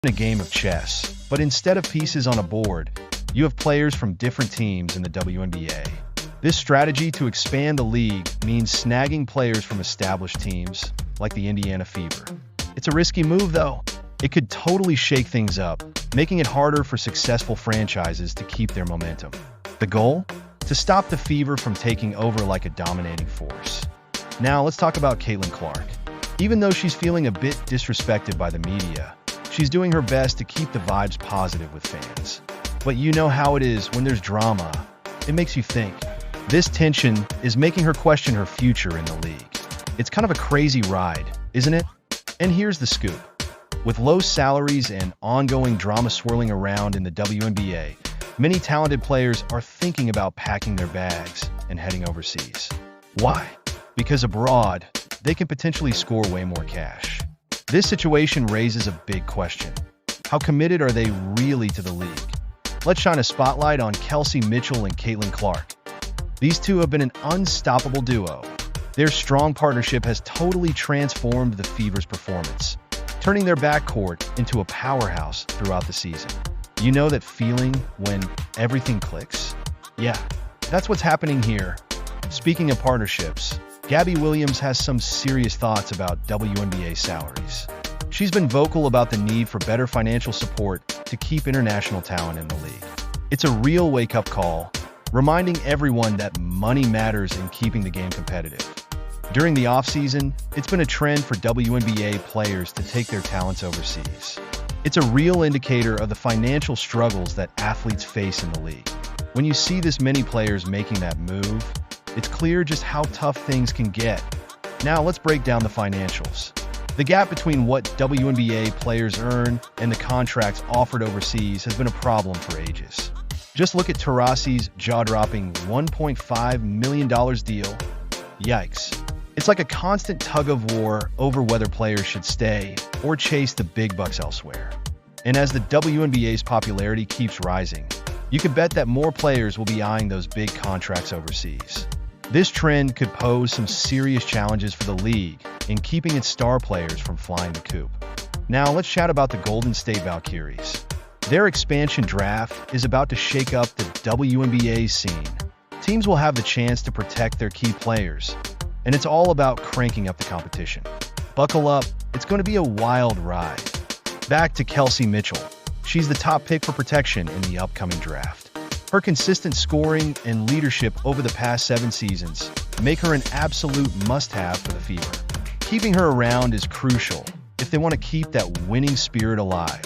a game of chess, but instead of pieces on a board, you have players from different teams in the WNBA. This strategy to expand the league means snagging players from established teams, like the Indiana Fever. It's a risky move, though. It could totally shake things up, making it harder for successful franchises to keep their momentum. The goal? To stop the Fever from taking over like a dominating force. Now, let's talk about Caitlin Clark. Even though she's feeling a bit disrespected by the media, she's doing her best to keep the vibes positive with fans. But you know how it is when there's drama. It makes you think. This tension is making her question her future in the league. It's kind of a crazy ride, isn't it? And here's the scoop. With low salaries and ongoing drama swirling around in the WNBA, many talented players are thinking about packing their bags and heading overseas. Why? Because abroad, they can potentially score way more cash. This situation raises a big question. How committed are they really to the league? Let's shine a spotlight on Kelsey Mitchell and Caitlin Clark. These two have been an unstoppable duo. Their strong partnership has totally transformed the Fever's performance, turning their backcourt into a powerhouse throughout the season. You know that feeling when everything clicks? Yeah, that's what's happening here. Speaking of partnerships, Gabby Williams has some serious thoughts about WNBA salaries. She's been vocal about the need for better financial support to keep international talent in the league. It's a real wake-up call, reminding everyone that money matters in keeping the game competitive. During the offseason, it's been a trend for WNBA players to take their talents overseas. It's a real indicator of the financial struggles that athletes face in the league. When you see this many players making that move, it's clear just how tough things can get. Now let's break down the financials. The gap between what WNBA players earn and the contracts offered overseas has been a problem for ages. Just look at Taurasi's jaw-dropping $1.5 million deal. Yikes. It's like a constant tug-of-war over whether players should stay or chase the big bucks elsewhere. And as the WNBA's popularity keeps rising, you can bet that more players will be eyeing those big contracts overseas. This trend could pose some serious challenges for the league in keeping its star players from flying the coop. Now let's chat about the Golden State Valkyries. Their expansion draft is about to shake up the WNBA scene. Teams will have the chance to protect their key players, and it's all about cranking up the competition. Buckle up, it's going to be a wild ride. Back to Kelsey Mitchell. She's the top pick for protection in the upcoming draft. Her consistent scoring and leadership over the past 7 seasons make her an absolute must-have for the Fever. Keeping her around is crucial if they want to keep that winning spirit alive.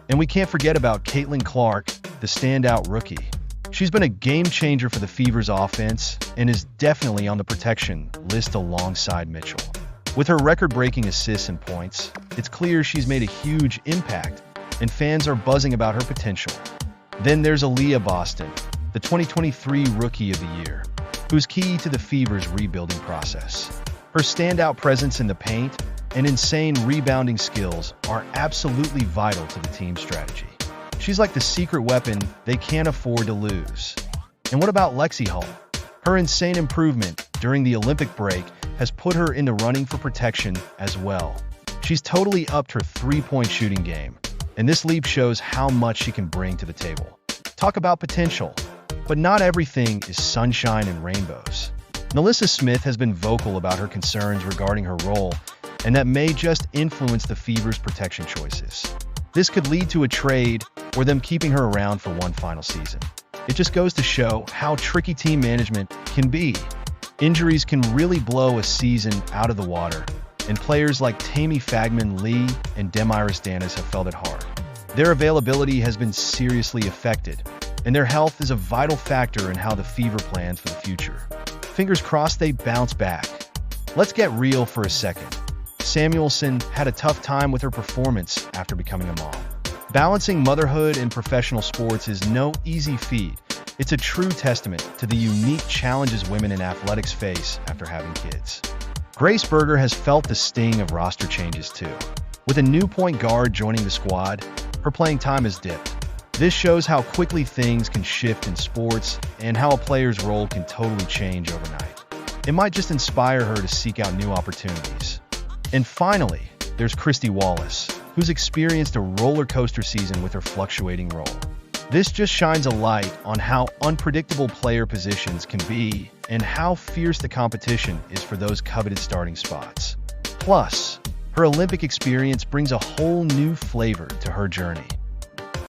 And we can't forget about Caitlin Clark, the standout rookie. She's been a game-changer for the Fever's offense and is definitely on the protection list alongside Mitchell. With her record-breaking assists and points, it's clear she's made a huge impact, and fans are buzzing about her potential. Then there's Aaliyah Boston, the 2023 Rookie of the Year, who's key to the Fever's rebuilding process. Her standout presence in the paint and insane rebounding skills are absolutely vital to the team's strategy. She's like the secret weapon they can't afford to lose. And what about Lexi Hall? Her insane improvement during the Olympic break has put her in the running for protection as well. She's totally upped her three-point shooting game, and this leap shows how much she can bring to the table. Talk about potential, but not everything is sunshine and rainbows. Melissa Smith has been vocal about her concerns regarding her role, and that may just influence the Fever's protection choices. This could lead to a trade or them keeping her around for one final season. It just goes to show how tricky team management can be. Injuries can really blow a season out of the water, and players like Tammy Fagman-Lee and Demiris Danis have felt it hard. Their availability has been seriously affected, and their health is a vital factor in how the Fever plans for the future. Fingers crossed they bounce back. Let's get real for a second. Samuelson had a tough time with her performance after becoming a mom. Balancing motherhood and professional sports is no easy feat. It's a true testament to the unique challenges women in athletics face after having kids. Grace Berger has felt the sting of roster changes too. With a new point guard joining the squad, her playing time has dipped. This shows how quickly things can shift in sports and how a player's role can totally change overnight. It might just inspire her to seek out new opportunities. And finally, there's Christy Wallace, who's experienced a roller coaster season with her fluctuating role. This just shines a light on how unpredictable player positions can be and how fierce the competition is for those coveted starting spots. Plus, her Olympic experience brings a whole new flavor to her journey.